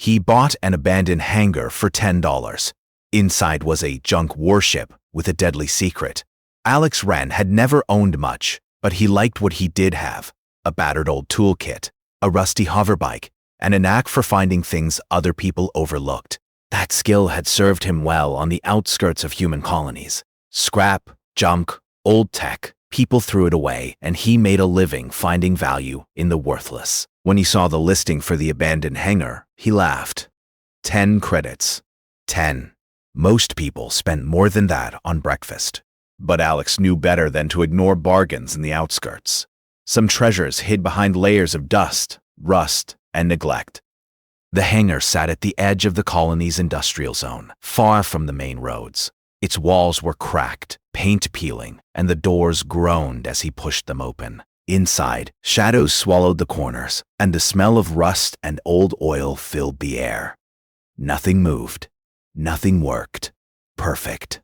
He bought an abandoned hangar for $10. Inside was a junk warship with a deadly secret. Alex Wren had never owned much, but he liked what he did have: a battered old toolkit, a rusty hoverbike, and a knack for finding things other people overlooked. That skill had served him well on the outskirts of human colonies. Scrap, junk, old tech, people threw it away, and he made a living finding value in the worthless. When he saw the listing for the abandoned hangar, he laughed. 10 credits. 10. Most people spent more than that on breakfast. But Alex knew better than to ignore bargains in the outskirts. Some treasures hid behind layers of dust, rust, and neglect. The hangar sat at the edge of the colony's industrial zone, far from the main roads. Its walls were cracked, paint peeling, and the doors groaned as he pushed them open. Inside, shadows swallowed the corners, and the smell of rust and old oil filled the air. Nothing moved. Nothing worked. Perfect.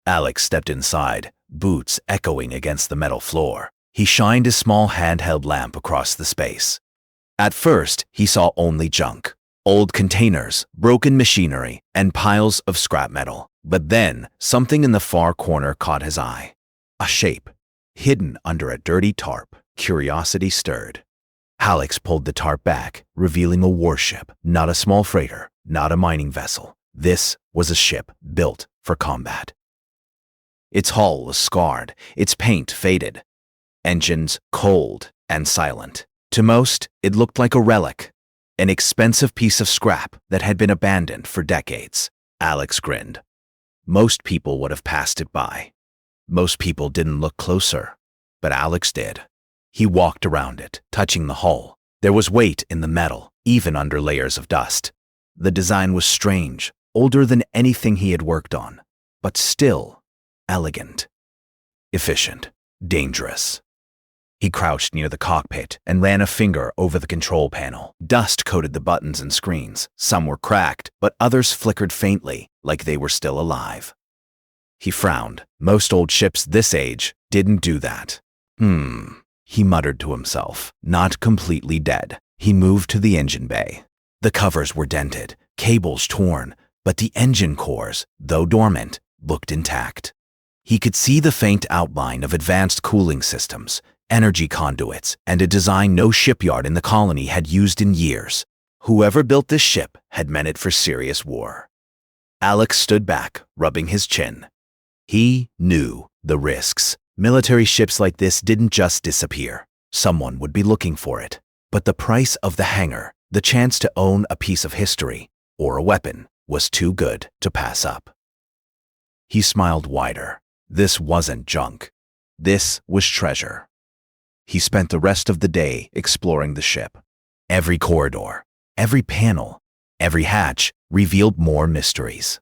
Alex stepped inside, boots echoing against the metal floor. He shined his small handheld lamp across the space. At first, he saw only junk. Old containers, broken machinery, and piles of scrap metal. But then, something in the far corner caught his eye. A shape, hidden under a dirty tarp. Curiosity stirred. Alex pulled the tarp back, revealing a warship, not a small freighter, not a mining vessel. This was a ship built for combat. Its hull was scarred, its paint faded, engines cold and silent. To most, it looked like a relic, an expensive piece of scrap that had been abandoned for decades. Alex grinned. Most people would have passed it by. Most people didn't look closer, but Alex did. He walked around it, touching the hull. There was weight in the metal, even under layers of dust. The design was strange, older than anything he had worked on, but still elegant, efficient, dangerous. He crouched near the cockpit and ran a finger over the control panel. Dust coated the buttons and screens. Some were cracked, but others flickered faintly, like they were still alive. He frowned. Most old ships this age didn't do that. He muttered to himself, not completely dead. He moved to the engine bay. The covers were dented, cables torn, but the engine cores, though dormant, looked intact. He could see the faint outline of advanced cooling systems, energy conduits, and a design no shipyard in the colony had used in years. Whoever built this ship had meant it for serious war. Alex stood back, rubbing his chin. He knew the risks. Military ships like this didn't just disappear. Someone would be looking for it. But the price of the hangar, the chance to own a piece of history, or a weapon, was too good to pass up. He smiled wider. This wasn't junk. This was treasure. He spent the rest of the day exploring the ship. Every corridor, every panel, every hatch revealed more mysteries.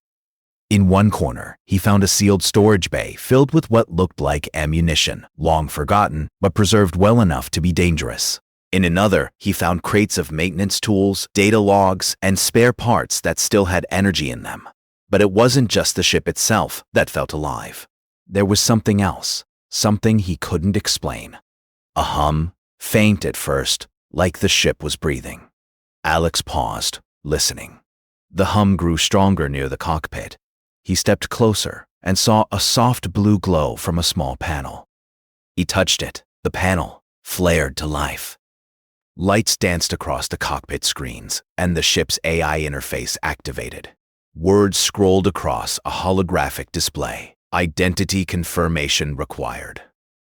In one corner, he found a sealed storage bay filled with what looked like ammunition, long forgotten, but preserved well enough to be dangerous. In another, he found crates of maintenance tools, data logs, and spare parts that still had energy in them. But it wasn't just the ship itself that felt alive. There was something else, something he couldn't explain. A hum, faint at first, like the ship was breathing. Alex paused, listening. The hum grew stronger near the cockpit. He stepped closer and saw a soft blue glow from a small panel. He touched it. The panel flared to life. Lights danced across the cockpit screens, and the ship's AI interface activated. Words scrolled across a holographic display. Identity confirmation required.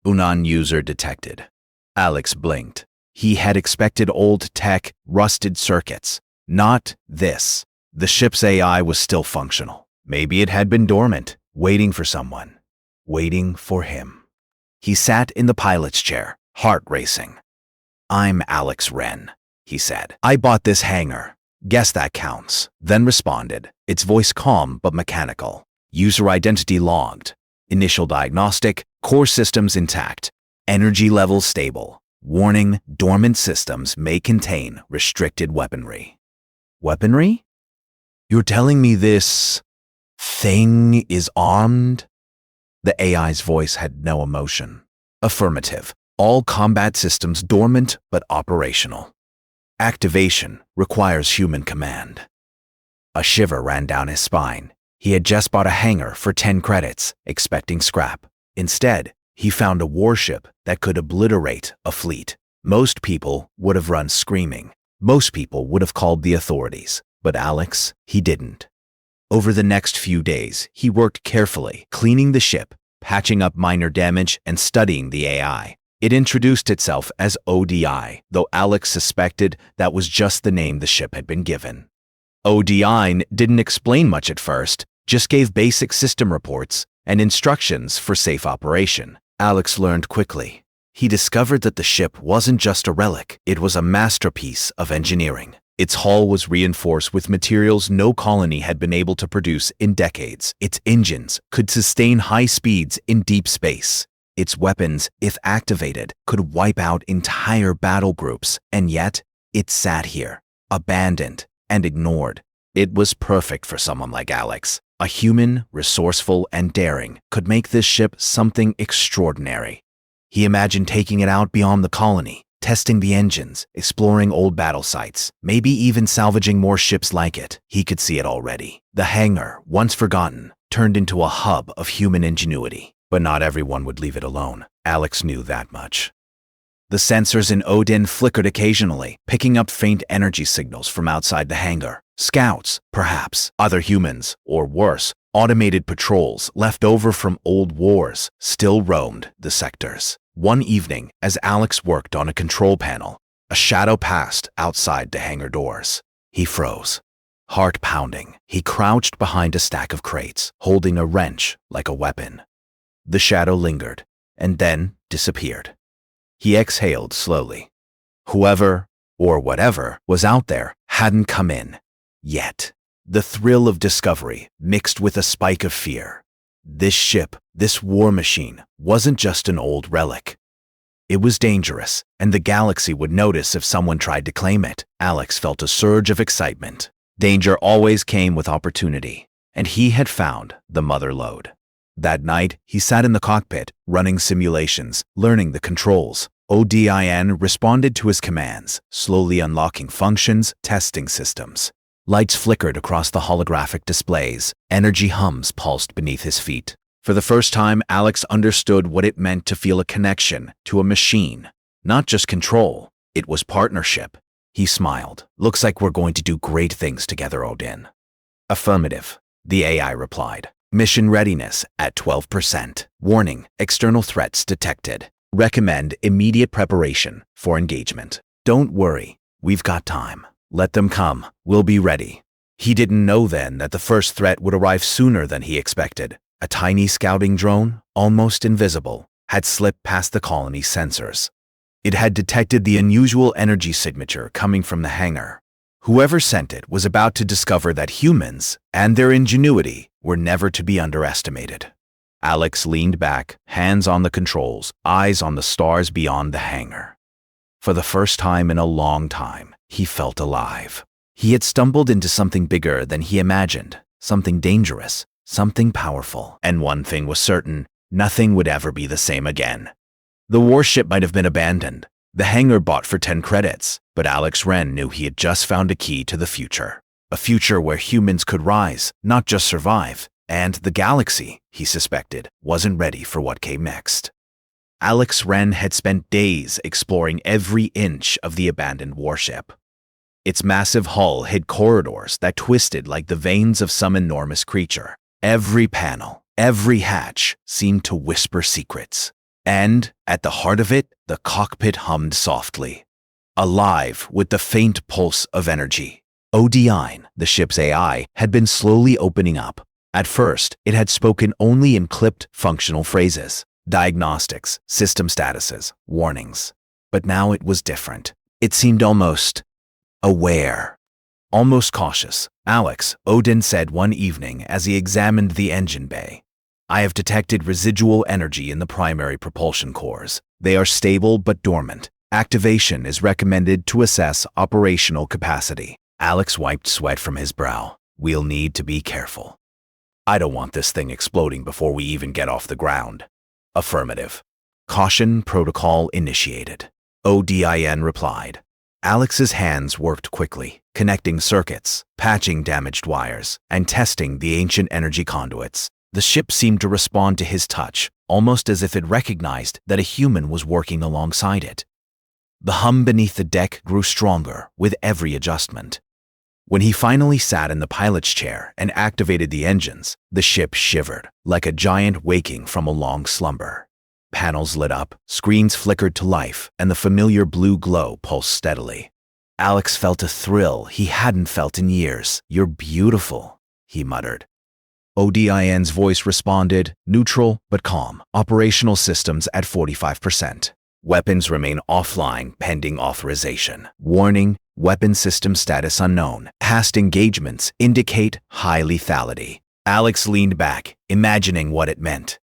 Unknown user detected. Alex blinked. He had expected old tech, rusted circuits. Not this. The ship's AI was still functional. Maybe it had been dormant, waiting for someone. Waiting for him. He sat in the pilot's chair, heart racing. "I'm Alex Wren," he said. "I bought this hangar. Guess that counts." Then responded, its voice calm but mechanical. User identity logged. Initial diagnostic, core systems intact. Energy levels stable. Warning, dormant systems may contain restricted weaponry. Weaponry? You're telling me this thing is armed? The AI's voice had no emotion. Affirmative. All combat systems dormant but operational. Activation requires human command. A shiver ran down his spine. He had just bought a hangar for 10 credits, expecting scrap. Instead, he found a warship that could obliterate a fleet. Most people would have run screaming. Most people would have called the authorities. But Alex, he didn't. Over the next few days, he worked carefully, cleaning the ship, patching up minor damage, and studying the AI. It introduced itself as ODI, though Alex suspected that was just the name the ship had been given. ODI didn't explain much at first, just gave basic system reports and instructions for safe operation. Alex learned quickly. He discovered that the ship wasn't just a relic, it was a masterpiece of engineering. Its hull was reinforced with materials no colony had been able to produce in decades. Its engines could sustain high speeds in deep space. Its weapons, if activated, could wipe out entire battle groups, and yet it sat here, abandoned and ignored. It was perfect for someone like Alex. A human, resourceful and daring, could make this ship something extraordinary. He imagined taking it out beyond the colony, testing the engines, exploring old battle sites, maybe even salvaging more ships like it. He could see it already. The hangar, once forgotten, turned into a hub of human ingenuity. But not everyone would leave it alone. Alex knew that much. The sensors in Odin flickered occasionally, picking up faint energy signals from outside the hangar. Scouts, perhaps, other humans, or worse, automated patrols left over from old wars still roamed the sectors. One evening, as Alex worked on a control panel, a shadow passed outside the hangar doors. He froze. Heart pounding, he crouched behind a stack of crates, holding a wrench like a weapon. The shadow lingered, and then disappeared. He exhaled slowly. Whoever, or whatever, was out there hadn't come in. Yet. The thrill of discovery mixed with a spike of fear. This ship, this war machine, wasn't just an old relic. It was dangerous, and the galaxy would notice if someone tried to claim it. Alex felt a surge of excitement. Danger always came with opportunity, and he had found the mother lode. That night, he sat in the cockpit, running simulations, learning the controls. ODIN responded to his commands, slowly unlocking functions, testing systems. Lights flickered across the holographic displays. Energy hums pulsed beneath his feet. For the first time, Alex understood what it meant to feel a connection to a machine. Not just control, it was partnership. He smiled. Looks like we're going to do great things together, Odin. Affirmative, the AI replied. Mission readiness at 12%. Warning, external threats detected. Recommend immediate preparation for engagement. Don't worry, we've got time. Let them come, we'll be ready. He didn't know then that the first threat would arrive sooner than he expected. A tiny scouting drone, almost invisible, had slipped past the colony's sensors. It had detected the unusual energy signature coming from the hangar. Whoever sent it was about to discover that humans and their ingenuity were never to be underestimated. Alex leaned back, hands on the controls, eyes on the stars beyond the hangar. For the first time in a long time, he felt alive. He had stumbled into something bigger than he imagined, something dangerous, something powerful. And one thing was certain, nothing would ever be the same again. The warship might have been abandoned, the hangar bought for 10 credits, but Alex Wren knew he had just found a key to the future. A future where humans could rise, not just survive, and the galaxy, he suspected, wasn't ready for what came next. Alex Wren had spent days exploring every inch of the abandoned warship. Its massive hull hid corridors that twisted like the veins of some enormous creature. Every panel, every hatch seemed to whisper secrets. And, at the heart of it, the cockpit hummed softly, alive with the faint pulse of energy. ODIN, the ship's AI, had been slowly opening up. At first, it had spoken only in clipped, functional phrases. Diagnostics, system statuses, warnings. But now it was different. It seemed almost aware, almost cautious. Alex, Odin said one evening as he examined the engine bay. I have detected residual energy in the primary propulsion cores. They are stable but dormant. Activation is recommended to assess operational capacity. Alex wiped sweat from his brow. We'll need to be careful. I don't want this thing exploding before we even get off the ground. Affirmative. Caution protocol initiated. ODIN replied. Alex's hands worked quickly, connecting circuits, patching damaged wires, and testing the ancient energy conduits. The ship seemed to respond to his touch, almost as if it recognized that a human was working alongside it. The hum beneath the deck grew stronger with every adjustment. When he finally sat in the pilot's chair and activated the engines, the ship shivered, like a giant waking from a long slumber. Panels lit up, screens flickered to life, and the familiar blue glow pulsed steadily. Alex felt a thrill he hadn't felt in years. "You're beautiful," he muttered. ODIN's voice responded, neutral but calm. "Operational systems at 45%. Weapons remain offline pending authorization. Warning, weapon system status unknown. Past engagements indicate high lethality." Alex leaned back, imagining what it meant.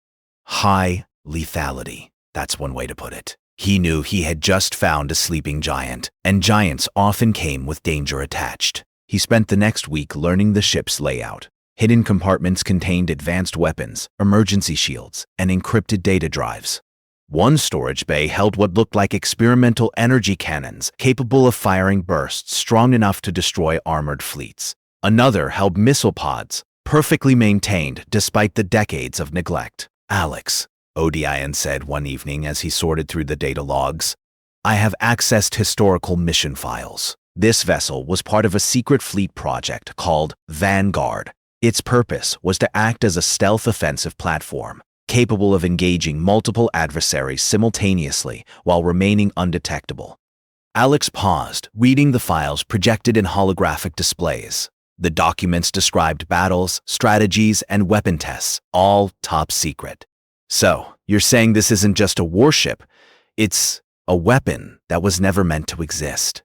High lethality. That's one way to put it. He knew he had just found a sleeping giant, and giants often came with danger attached. He spent the next week learning the ship's layout. Hidden compartments contained advanced weapons, emergency shields, and encrypted data drives. One storage bay held what looked like experimental energy cannons capable of firing bursts strong enough to destroy armored fleets. Another held missile pods, perfectly maintained despite the decades of neglect. "Alex," ODIN said one evening as he sorted through the data logs, "I have accessed historical mission files. This vessel was part of a secret fleet project called Vanguard. Its purpose was to act as a stealth offensive platform, capable of engaging multiple adversaries simultaneously while remaining undetectable." Alex paused, reading the files projected in holographic displays. The documents described battles, strategies, and weapon tests, all top secret. "So, you're saying this isn't just a warship, it's a weapon that was never meant to exist."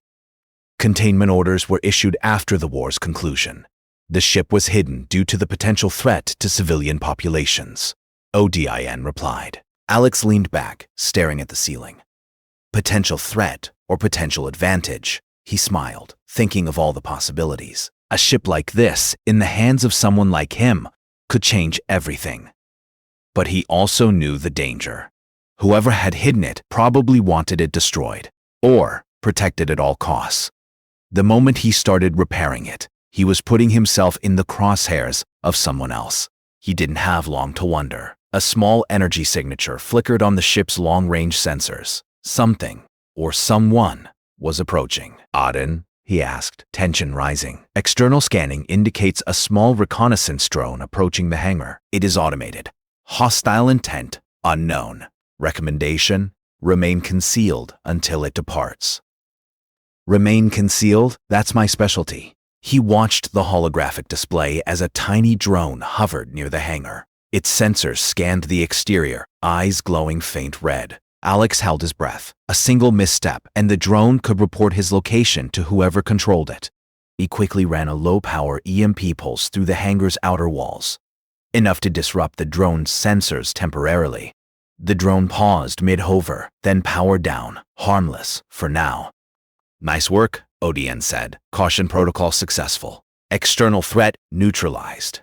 Containment orders were issued after the war's conclusion. The ship was hidden due to the potential threat to civilian populations. ODIN replied. Alex leaned back, staring at the ceiling. Potential threat or potential advantage, he smiled, thinking of all the possibilities. A ship like this, in the hands of someone like him, could change everything. But he also knew the danger. Whoever had hidden it probably wanted it destroyed, or protected at all costs. The moment he started repairing it, he was putting himself in the crosshairs of someone else. He didn't have long to wonder. A small energy signature flickered on the ship's long-range sensors. Something, or someone, was approaching. "Auden?" he asked, tension rising. "External scanning indicates a small reconnaissance drone approaching the hangar. It is automated. Hostile intent, unknown. Recommendation, remain concealed until it departs." Remain concealed? That's my specialty. He watched the holographic display as a tiny drone hovered near the hangar. Its sensors scanned the exterior, eyes glowing faint red. Alex held his breath. A single misstep, and the drone could report his location to whoever controlled it. He quickly ran a low-power EMP pulse through the hangar's outer walls, enough to disrupt the drone's sensors temporarily. The drone paused mid-hover, then powered down, harmless for now. "Nice work," ODN said. "Caution protocol successful. External threat neutralized."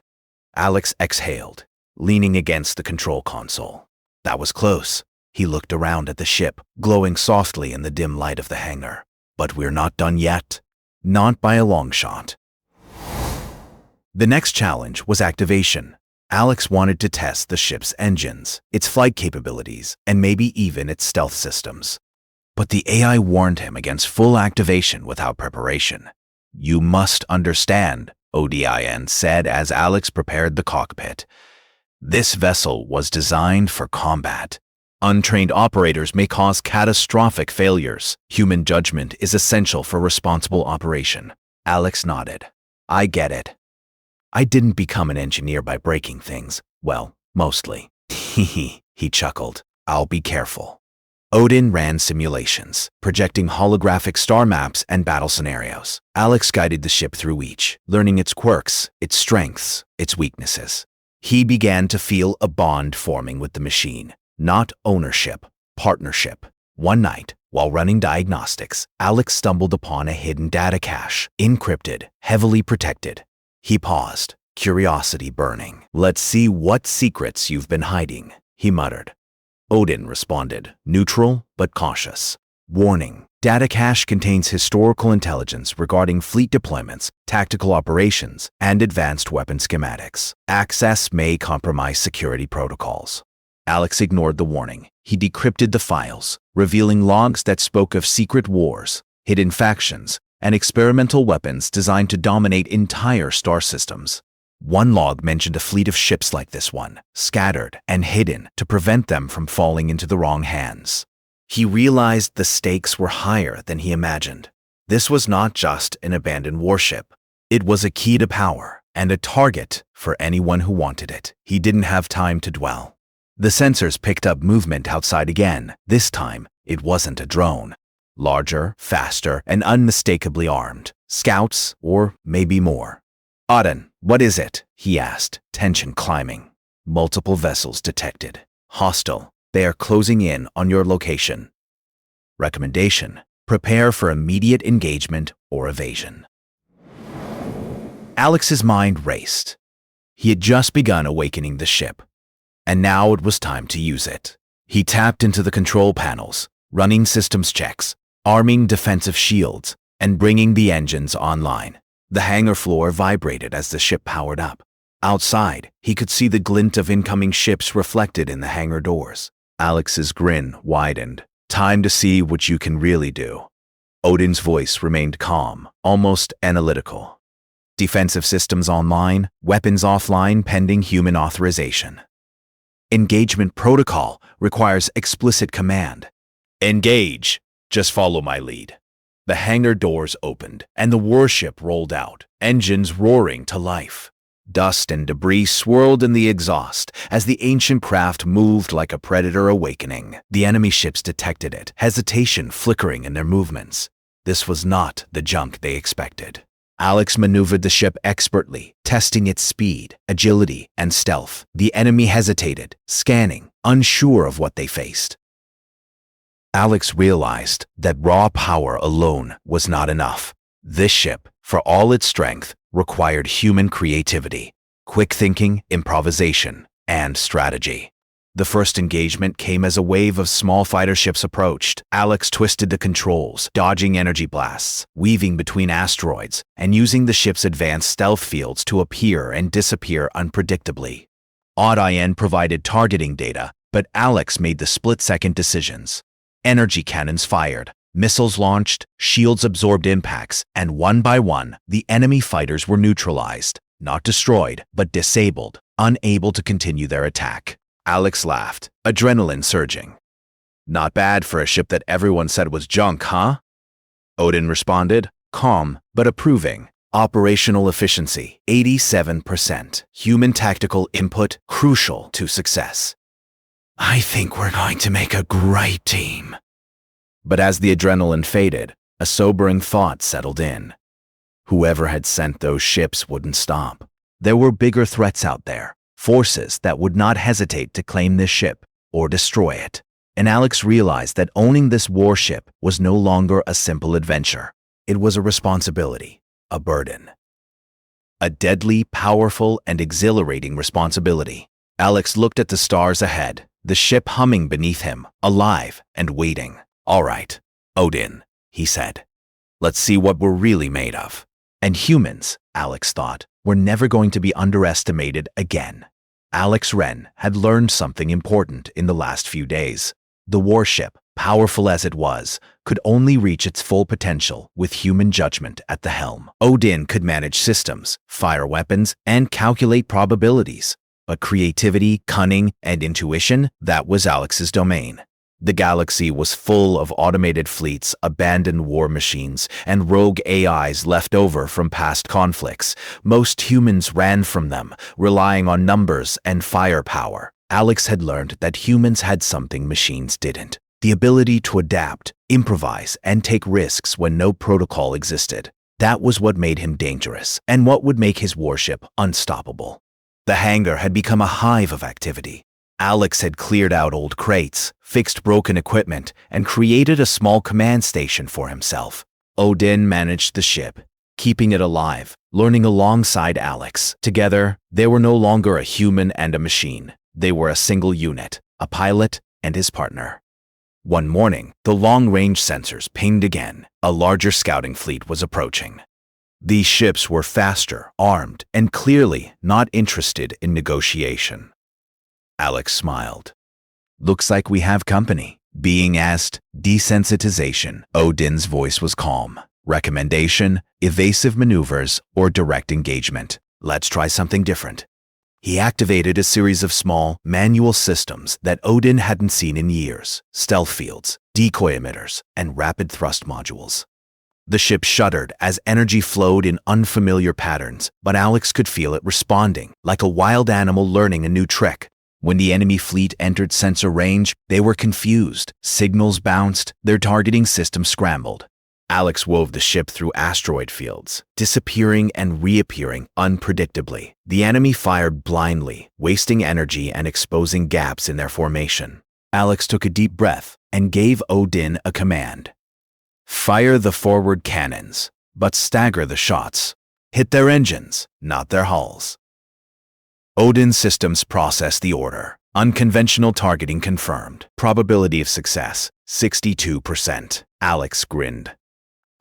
Alex exhaled, leaning against the control console. That was close. He looked around at the ship, glowing softly in the dim light of the hangar. But we're not done yet. Not by a long shot. The next challenge was activation. Alex wanted to test the ship's engines, its flight capabilities, and maybe even its stealth systems. But the AI warned him against full activation without preparation. "You must understand," ODIN said as Alex prepared the cockpit. "This vessel was designed for combat. Untrained operators may cause catastrophic failures. Human judgment is essential for responsible operation." Alex nodded. "I get it. I didn't become an engineer by breaking things. Well, mostly." He chuckled. "I'll be careful." Odin ran simulations, projecting holographic star maps and battle scenarios. Alex guided the ship through each, learning its quirks, its strengths, its weaknesses. He began to feel a bond forming with the machine. Not ownership, partnership. One night, while running diagnostics, Alex stumbled upon a hidden data cache, encrypted, heavily protected. He paused, curiosity burning. "Let's see what secrets you've been hiding," he muttered. Odin responded, neutral but cautious. "Warning, Data cache contains historical intelligence regarding fleet deployments, tactical operations, and advanced weapon schematics. Access may compromise security protocols. Alex ignored the warning. He decrypted the files, revealing logs that spoke of secret wars, hidden factions, and experimental weapons designed to dominate entire star systems. One log mentioned a fleet of ships like this one, scattered and hidden to prevent them from falling into the wrong hands. He realized the stakes were higher than he imagined. This was not just an abandoned warship. It was a key to power and a target for anyone who wanted it. He didn't have time to dwell. The sensors picked up movement outside again. This time, it wasn't a drone. Larger, faster, and unmistakably armed. Scouts, or maybe more. "Auden, what is it?" he asked, tension climbing. "Multiple vessels detected. Hostile. They are closing in on your location. Recommendation: prepare for immediate engagement or evasion." Alex's mind raced. He had just begun awakening the ship, and now it was time to use it. He tapped into the control panels, running systems checks, arming defensive shields, and bringing the engines online. The hangar floor vibrated as the ship powered up. Outside, he could see the glint of incoming ships reflected in the hangar doors. Alex's grin widened. "Time to see what you can really do." Odin's voice remained calm, almost analytical. "Defensive systems online, weapons offline pending human authorization. Engagement protocol requires explicit command. Engage. Just follow my lead." The hangar doors opened, and the warship rolled out, engines roaring to life. Dust and debris swirled in the exhaust as the ancient craft moved like a predator awakening. The enemy ships detected it, hesitation flickering in their movements. This was not the junk they expected. Alex maneuvered the ship expertly, testing its speed, agility, and stealth. The enemy hesitated, scanning, unsure of what they faced. Alex realized that raw power alone was not enough. This ship, for all its strength, required human creativity, quick thinking, improvisation, and strategy. The first engagement came as a wave of small fighter ships approached. Alex twisted the controls, dodging energy blasts, weaving between asteroids, and using the ship's advanced stealth fields to appear and disappear unpredictably. Audien provided targeting data, but Alex made the split-second decisions. Energy cannons fired, missiles launched, shields absorbed impacts, and one by one, the enemy fighters were neutralized, not destroyed, but disabled, unable to continue their attack. Alex laughed, adrenaline surging. "Not bad for a ship that everyone said was junk, huh?" Odin responded, calm but approving. "Operational efficiency, 87%. Human tactical input, crucial to success. I think we're going to make a great team." But as the adrenaline faded, a sobering thought settled in. Whoever had sent those ships wouldn't stop. There were bigger threats out there, forces that would not hesitate to claim this ship or destroy it. And Alex realized that owning this warship was no longer a simple adventure. It was a responsibility, a burden. A deadly, powerful, and exhilarating responsibility. Alex looked at the stars ahead, the ship humming beneath him, alive and waiting. "All right, Odin," he said. "Let's see what we're really made of." And humans, Alex thought, were never going to be underestimated again. Alex Wren had learned something important in the last few days. The warship, powerful as it was, could only reach its full potential with human judgment at the helm. Odin could manage systems, fire weapons, and calculate probabilities. But creativity, cunning, and intuition, that was Alex's domain. The galaxy was full of automated fleets, abandoned war machines, and rogue AIs left over from past conflicts. Most humans ran from them, relying on numbers and firepower. Alex had learned that humans had something machines didn't: the ability to adapt, improvise, and take risks when no protocol existed. That was what made him dangerous, and what would make his warship unstoppable. The hangar had become a hive of activity. Alex had cleared out old crates, fixed broken equipment, and created a small command station for himself. Odin managed the ship, keeping it alive, learning alongside Alex. Together, they were no longer a human and a machine. They were a single unit, a pilot and his partner. One morning, the long-range sensors pinged again. A larger scouting fleet was approaching. These ships were faster, armed, and clearly not interested in negotiation. Alex smiled. "Looks like we have company." Being asked, desensitization. Odin's voice was calm. Recommendation, evasive maneuvers, or direct engagement. Let's try something different. He activated a series of small, manual systems that Odin hadn't seen in years. Stealth fields, decoy emitters, and rapid thrust modules. The ship shuddered as energy flowed in unfamiliar patterns, but Alex could feel it responding, like a wild animal learning a new trick. When the enemy fleet entered sensor range, they were confused. Signals bounced, their targeting system scrambled. Alex wove the ship through asteroid fields, disappearing and reappearing unpredictably. The enemy fired blindly, wasting energy and exposing gaps in their formation. Alex took a deep breath and gave Odin a command. "Fire the forward cannons, but stagger the shots. Hit their engines, not their hulls." Odin's systems processed the order. Unconventional targeting confirmed. Probability of success, 62%. Alex grinned.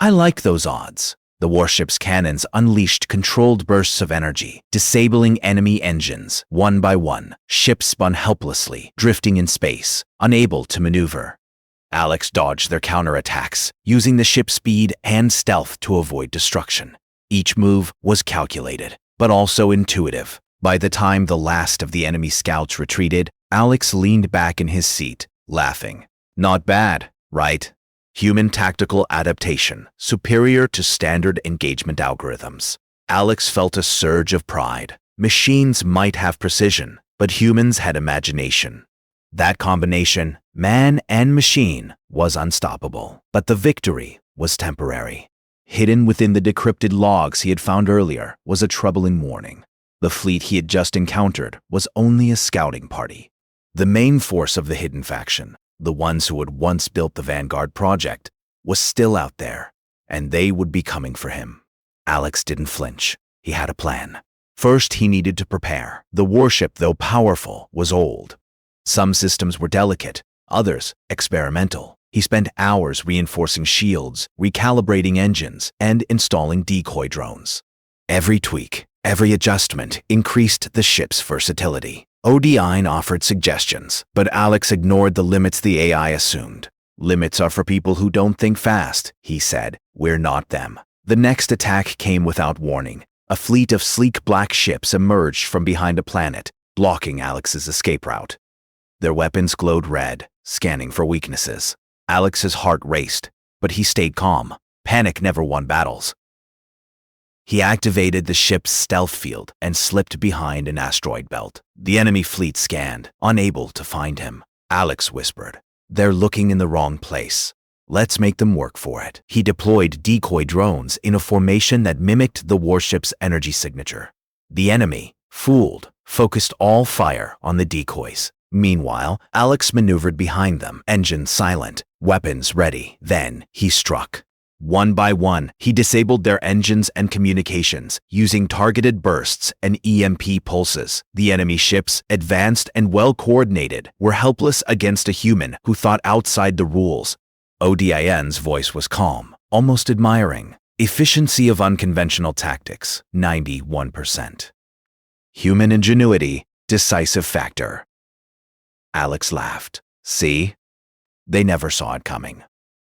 "I like those odds." The warship's cannons unleashed controlled bursts of energy, disabling enemy engines. One by one, ships spun helplessly, drifting in space, unable to maneuver. Alex dodged their counterattacks, using the ship's speed and stealth to avoid destruction. Each move was calculated, but also intuitive. By the time the last of the enemy scouts retreated, Alex leaned back in his seat, laughing. "Not bad, right? Human tactical adaptation, superior to standard engagement algorithms." Alex felt a surge of pride. Machines might have precision, but humans had imagination. That combination, man and machine, was unstoppable. But the victory was temporary. Hidden within the decrypted logs he had found earlier was a troubling warning. The fleet he had just encountered was only a scouting party. The main force of the hidden faction, the ones who had once built the Vanguard project, was still out there, and they would be coming for him. Alex didn't flinch. He had a plan. First, he needed to prepare. The warship, though powerful, was old. Some systems were delicate, others experimental. He spent hours reinforcing shields, recalibrating engines, and installing decoy drones. Every tweak, every adjustment increased the ship's versatility. Odin offered suggestions, but Alex ignored the limits the AI assumed. "Limits are for people who don't think fast," he said. "We're not them." The next attack came without warning. A fleet of sleek black ships emerged from behind a planet, blocking Alex's escape route. Their weapons glowed red, scanning for weaknesses. Alex's heart raced, but he stayed calm. Panic never won battles. He activated the ship's stealth field and slipped behind an asteroid belt. The enemy fleet scanned, unable to find him. Alex whispered, "They're looking in the wrong place. Let's make them work for it." He deployed decoy drones in a formation that mimicked the warship's energy signature. The enemy, fooled, focused all fire on the decoys. Meanwhile, Alex maneuvered behind them, engines silent, weapons ready. Then he struck. One by one, he disabled their engines and communications, using targeted bursts and EMP pulses. The enemy ships, advanced and well-coordinated, were helpless against a human who thought outside the rules. Odin's voice was calm, almost admiring. Efficiency of unconventional tactics, 91%. Human ingenuity, decisive factor. Alex laughed. "See? They never saw it coming."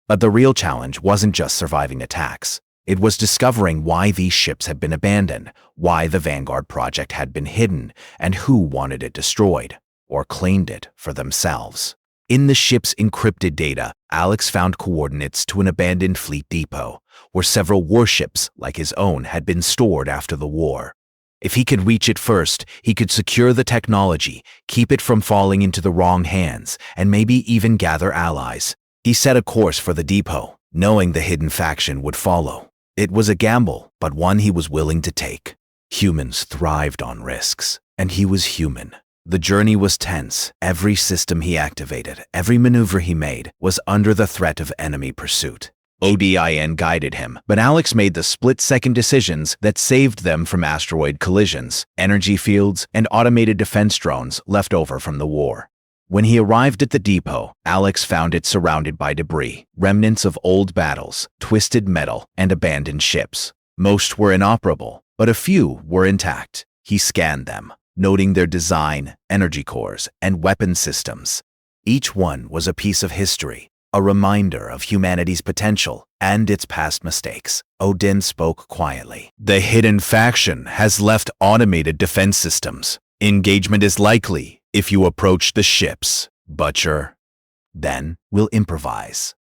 But the real challenge wasn't just surviving attacks. It was discovering why these ships had been abandoned, why the Vanguard project had been hidden, and who wanted it destroyed, or claimed it for themselves. In the ship's encrypted data, Alex found coordinates to an abandoned fleet depot, where several warships, like his own, had been stored after the war. If he could reach it first, he could secure the technology, keep it from falling into the wrong hands, and maybe even gather allies. He set a course for the depot, knowing the hidden faction would follow. It was a gamble, but one he was willing to take. Humans thrived on risks, and he was human. The journey was tense. Every system he activated, every maneuver he made, was under the threat of enemy pursuit. Odin guided him, but Alex made the split-second decisions that saved them from asteroid collisions, energy fields, and automated defense drones left over from the war. When he arrived at the depot, Alex found it surrounded by debris, remnants of old battles, twisted metal, and abandoned ships. Most were inoperable, but a few were intact. He scanned them, noting their design, energy cores, and weapon systems. Each one was a piece of history, a reminder of humanity's potential and its past mistakes. Odin spoke quietly. The hidden faction has left automated defense systems. Engagement is likely if you approach the ships, Butcher. Then we'll improvise.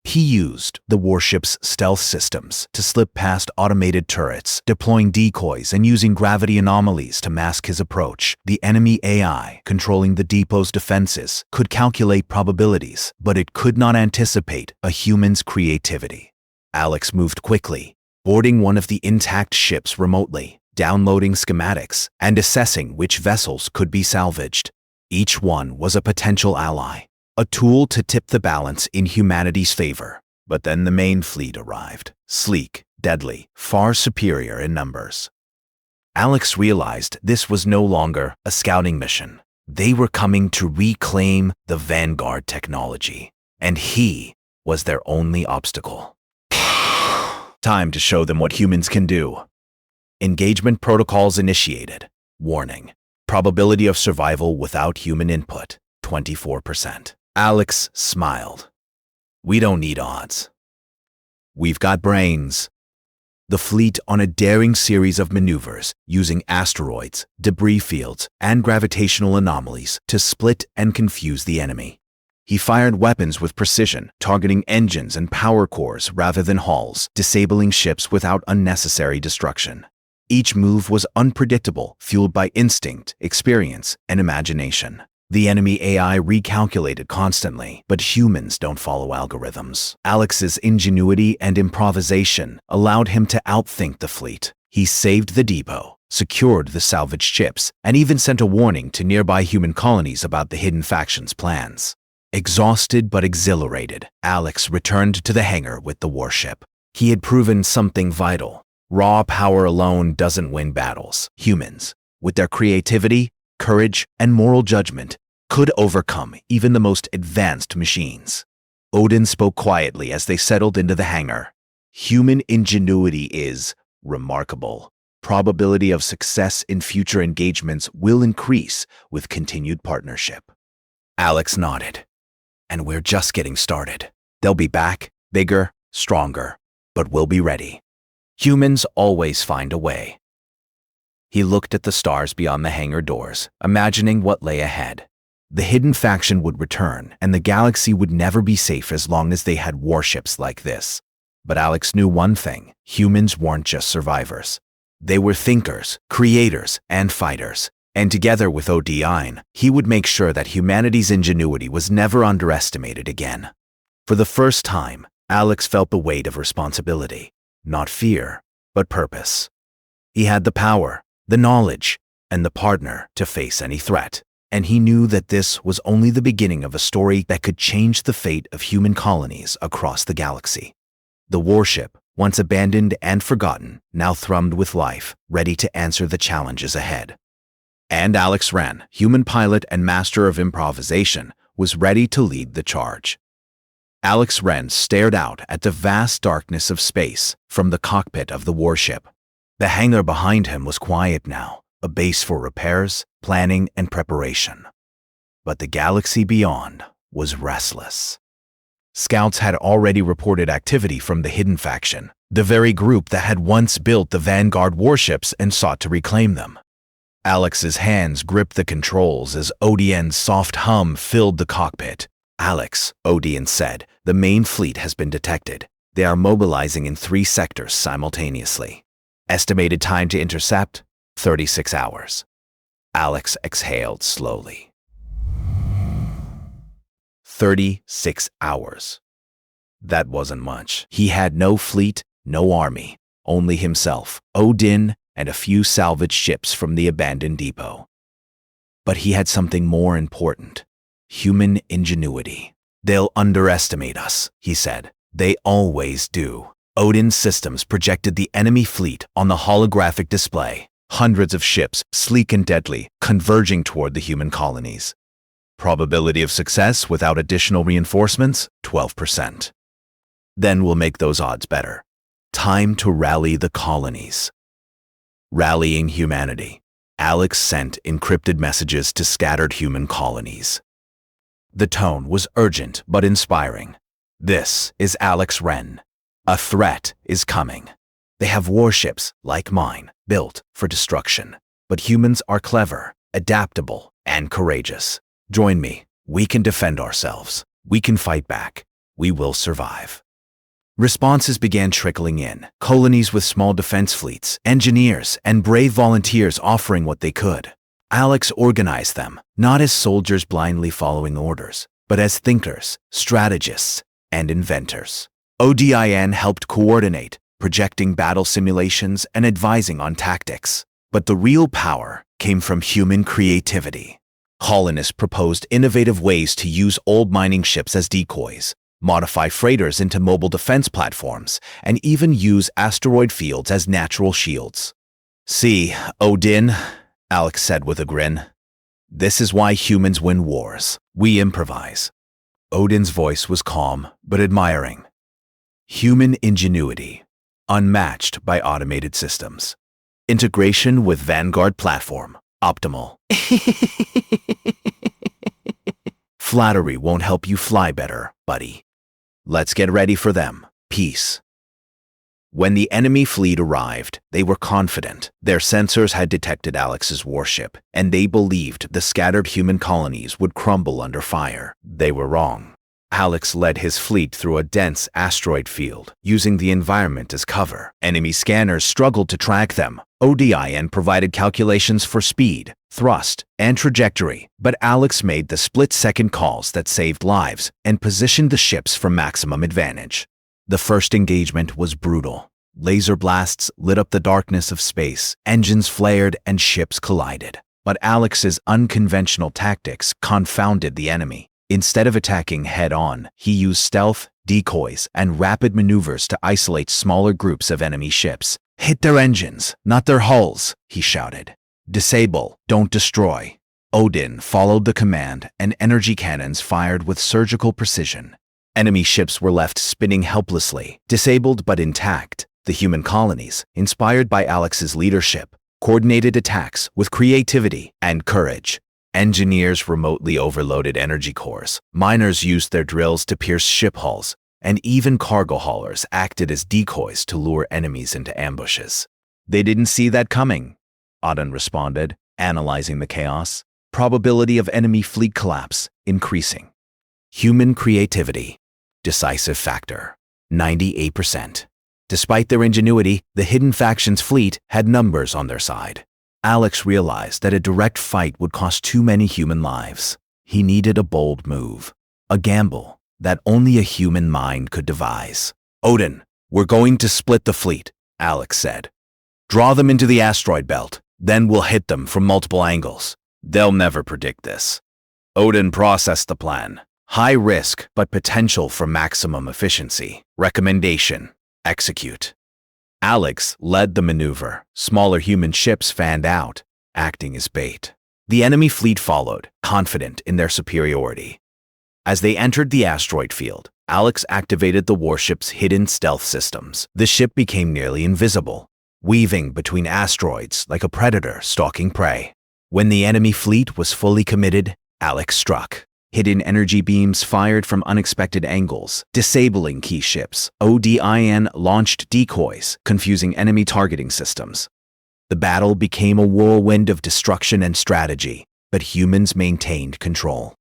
He used the warship's stealth systems to slip past automated turrets, deploying decoys and using gravity anomalies to mask his approach. The enemy AI, controlling the depot's defenses, could calculate probabilities, but it could not anticipate a human's creativity. Alex moved quickly, boarding one of the intact ships remotely, downloading schematics, and assessing which vessels could be salvaged. Each one was a potential ally, a tool to tip the balance in humanity's favor. But then the main fleet arrived, sleek, deadly, far superior in numbers. Alex realized this was no longer a scouting mission. They were coming to reclaim the Vanguard technology, and he was their only obstacle. Time to show them what humans can do. Engagement protocols initiated. Warning. Probability of survival without human input, 24%. Alex smiled. We don't need odds. We've got brains. The fleet on a daring series of maneuvers using asteroids, debris fields, and gravitational anomalies to split and confuse the enemy. He fired weapons with precision, targeting engines and power cores rather than hulls, disabling ships without unnecessary destruction. Each move was unpredictable, fueled by instinct, experience, and imagination. The enemy AI recalculated constantly, but humans don't follow algorithms. Alex's ingenuity and improvisation allowed him to outthink the fleet. He saved the depot, secured the salvaged ships, and even sent a warning to nearby human colonies about the hidden faction's plans. Exhausted but exhilarated, Alex returned to the hangar with the warship. He had proven something vital. Raw power alone doesn't win battles. Humans, with their creativity, courage, and moral judgment, could overcome even the most advanced machines. Odin spoke quietly as they settled into the hangar. Human ingenuity is remarkable. Probability of success in future engagements will increase with continued partnership. Alex nodded. And we're just getting started. They'll be back, bigger, stronger, but we'll be ready. Humans always find a way. He looked at the stars beyond the hangar doors, imagining what lay ahead. The hidden faction would return, and the galaxy would never be safe as long as they had warships like this. But Alex knew one thing: humans weren't just survivors. They were thinkers, creators, and fighters. And together with Odin, he would make sure that humanity's ingenuity was never underestimated again. For the first time, Alex felt the weight of responsibility. Not fear, but purpose. He had the power, the knowledge, and the partner to face any threat. And he knew that this was only the beginning of a story that could change the fate of human colonies across the galaxy. The warship, once abandoned and forgotten, now thrummed with life, ready to answer the challenges ahead. And Alex Wren, human pilot and master of improvisation, was ready to lead the charge. Alex Wren stared out at the vast darkness of space from the cockpit of the warship. The hangar behind him was quiet now, a base for repairs, planning, and preparation. But the galaxy beyond was restless. Scouts had already reported activity from the hidden faction, the very group that had once built the Vanguard warships and sought to reclaim them. Alex's hands gripped the controls as Odin's soft hum filled the cockpit. Alex, Odin said, the main fleet has been detected. They are mobilizing in 3 sectors simultaneously. Estimated time to intercept, 36 hours. Alex exhaled slowly. 36 hours. That wasn't much. He had no fleet, no army, only himself, Odin, and a few salvaged ships from the abandoned depot. But he had something more important. Human ingenuity. They'll underestimate us, he said. They always do. Odin's systems projected the enemy fleet on the holographic display. Hundreds of ships, sleek and deadly, converging toward the human colonies. Probability of success without additional reinforcements, 12%. Then we'll make those odds better. Time to rally the colonies. Rallying humanity. Alex sent encrypted messages to scattered human colonies. The tone was urgent but inspiring. This is Alex Wren. A threat is coming. They have warships, like mine, built for destruction. But humans are clever, adaptable, and courageous. Join me. We can defend ourselves. We can fight back. We will survive. Responses began trickling in. Colonies with small defense fleets, engineers, and brave volunteers offering what they could. Alex organized them, not as soldiers blindly following orders, but as thinkers, strategists, and inventors. ODIN helped coordinate, projecting battle simulations and advising on tactics. But the real power came from human creativity. Colonists proposed innovative ways to use old mining ships as decoys, modify freighters into mobile defense platforms, and even use asteroid fields as natural shields. "See, Odin," Alex said with a grin. "This is why humans win wars. We improvise." Odin's voice was calm but admiring. Human ingenuity, unmatched by automated systems. Integration with Vanguard platform, optimal. Flattery won't help you fly better, buddy. Let's get ready for them. Peace. When the enemy fleet arrived, they were confident. Their sensors had detected Alex's warship, and they believed the scattered human colonies would crumble under fire. They were wrong. Alex led his fleet through a dense asteroid field, using the environment as cover. Enemy scanners struggled to track them. ODIN provided calculations for speed, thrust, and trajectory, but Alex made the split-second calls that saved lives and positioned the ships for maximum advantage. The first engagement was brutal. Laser blasts lit up the darkness of space, engines flared, and ships collided. But Alex's unconventional tactics confounded the enemy. Instead of attacking head-on, he used stealth, decoys, and rapid maneuvers to isolate smaller groups of enemy ships. "Hit their engines, not their hulls," he shouted. "Disable, don't destroy." Odin followed the command, and energy cannons fired with surgical precision. Enemy ships were left spinning helplessly, disabled but intact. The human colonies, inspired by Alex's leadership, coordinated attacks with creativity and courage. Engineers remotely overloaded energy cores, miners used their drills to pierce ship hulls, and even cargo haulers acted as decoys to lure enemies into ambushes. "They didn't see that coming," Odin responded, analyzing the chaos. Probability of enemy fleet collapse increasing. Human creativity, decisive factor, 98%. Despite their ingenuity, the hidden faction's fleet had numbers on their side. Alex realized that a direct fight would cost too many human lives. He needed a bold move, a gamble that only a human mind could devise. "Odin, we're going to split the fleet," Alex said. "Draw them into the asteroid belt, then we'll hit them from multiple angles. They'll never predict this." Odin processed the plan. High risk, but potential for maximum efficiency. Recommendation: execute. Alex led the maneuver. Smaller human ships fanned out, acting as bait. The enemy fleet followed, confident in their superiority. As they entered the asteroid field, Alex activated the warship's hidden stealth systems. The ship became nearly invisible, weaving between asteroids like a predator stalking prey. When the enemy fleet was fully committed, Alex struck. Hidden energy beams fired from unexpected angles, disabling key ships. ODIN launched decoys, confusing enemy targeting systems. The battle became a whirlwind of destruction and strategy, but humans maintained control.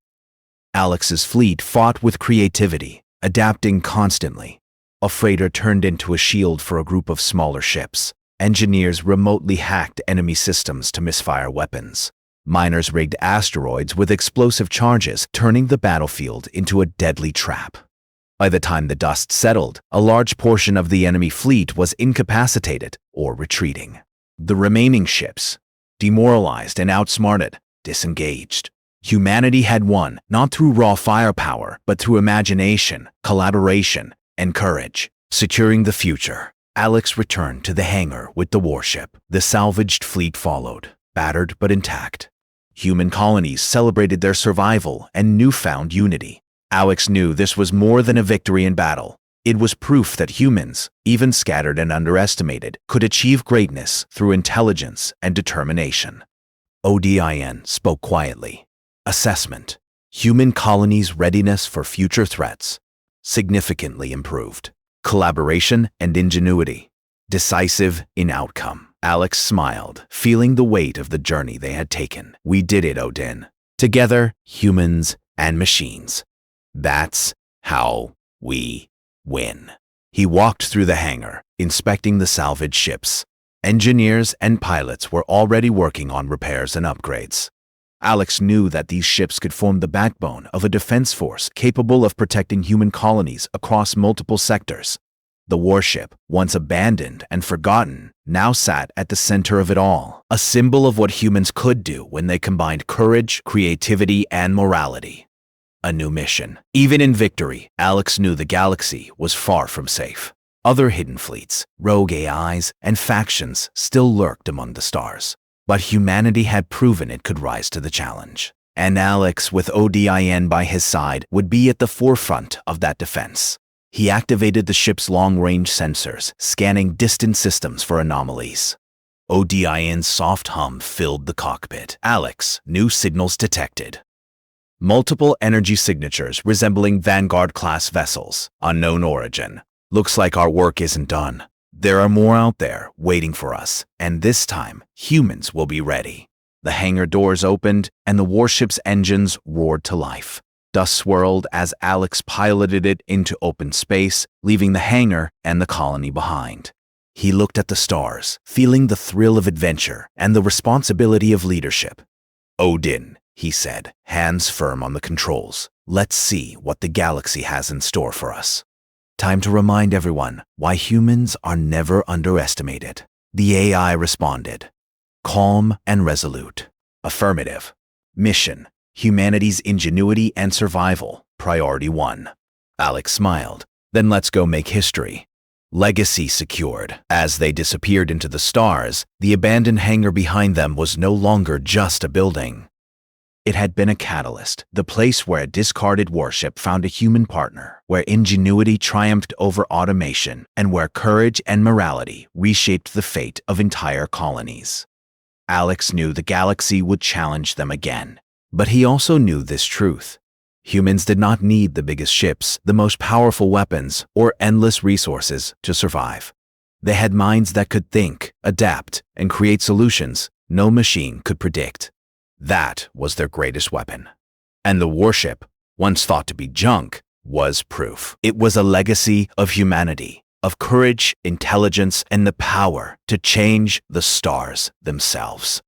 Alex's fleet fought with creativity, adapting constantly. A freighter turned into a shield for a group of smaller ships. Engineers remotely hacked enemy systems to misfire weapons. Miners rigged asteroids with explosive charges, turning the battlefield into a deadly trap. By the time the dust settled, a large portion of the enemy fleet was incapacitated or retreating. The remaining ships, demoralized and outsmarted, disengaged. Humanity had won, not through raw firepower, but through imagination, collaboration, and courage. Securing the future, Alex returned to the hangar with the warship. The salvaged fleet followed, battered but intact. Human colonies celebrated their survival and newfound unity. Alex knew this was more than a victory in battle. It was proof that humans, even scattered and underestimated, could achieve greatness through intelligence and determination. ODIN spoke quietly. Assessment. Human colonies' readiness for future threats. Significantly improved. Collaboration and ingenuity. Decisive in outcome. Alex smiled, feeling the weight of the journey they had taken. We did it, Odin. Together, humans and machines. That's how we win. He walked through the hangar, inspecting the salvaged ships. Engineers and pilots were already working on repairs and upgrades. Alex knew that these ships could form the backbone of a defense force capable of protecting human colonies across multiple sectors. The warship, once abandoned and forgotten, now sat at the center of it all, a symbol of what humans could do when they combined courage, creativity, and morality. A new mission. Even in victory, Alex knew the galaxy was far from safe. Other hidden fleets, rogue AIs, and factions still lurked among the stars. But humanity had proven it could rise to the challenge. And Alex, with ODIN by his side, would be at the forefront of that defense. He activated the ship's long-range sensors, scanning distant systems for anomalies. ODIN's soft hum filled the cockpit. Alex, new signals detected. Multiple energy signatures resembling Vanguard-class vessels, unknown origin. Looks like our work isn't done. There are more out there waiting for us, and this time, humans will be ready. The hangar doors opened, and the warship's engines roared to life. Dust swirled as Alex piloted it into open space, leaving the hangar and the colony behind. He looked at the stars, feeling the thrill of adventure and the responsibility of leadership. Odin, he said, hands firm on the controls. Let's see what the galaxy has in store for us. Time to remind everyone why humans are never underestimated. The AI responded. Calm and resolute. Affirmative. Mission. Humanity's ingenuity and survival, priority 1. Alex smiled. Then let's go make history. Legacy secured. As they disappeared into the stars, the abandoned hangar behind them was no longer just a building. It had been a catalyst, the place where a discarded warship found a human partner, where ingenuity triumphed over automation, and where courage and morality reshaped the fate of entire colonies. Alex knew the galaxy would challenge them again. But he also knew this truth. Humans did not need the biggest ships, the most powerful weapons, or endless resources to survive. They had minds that could think, adapt, and create solutions no machine could predict. That was their greatest weapon. And the warship, once thought to be junk, was proof. It was a legacy of humanity, of courage, intelligence, and the power to change the stars themselves.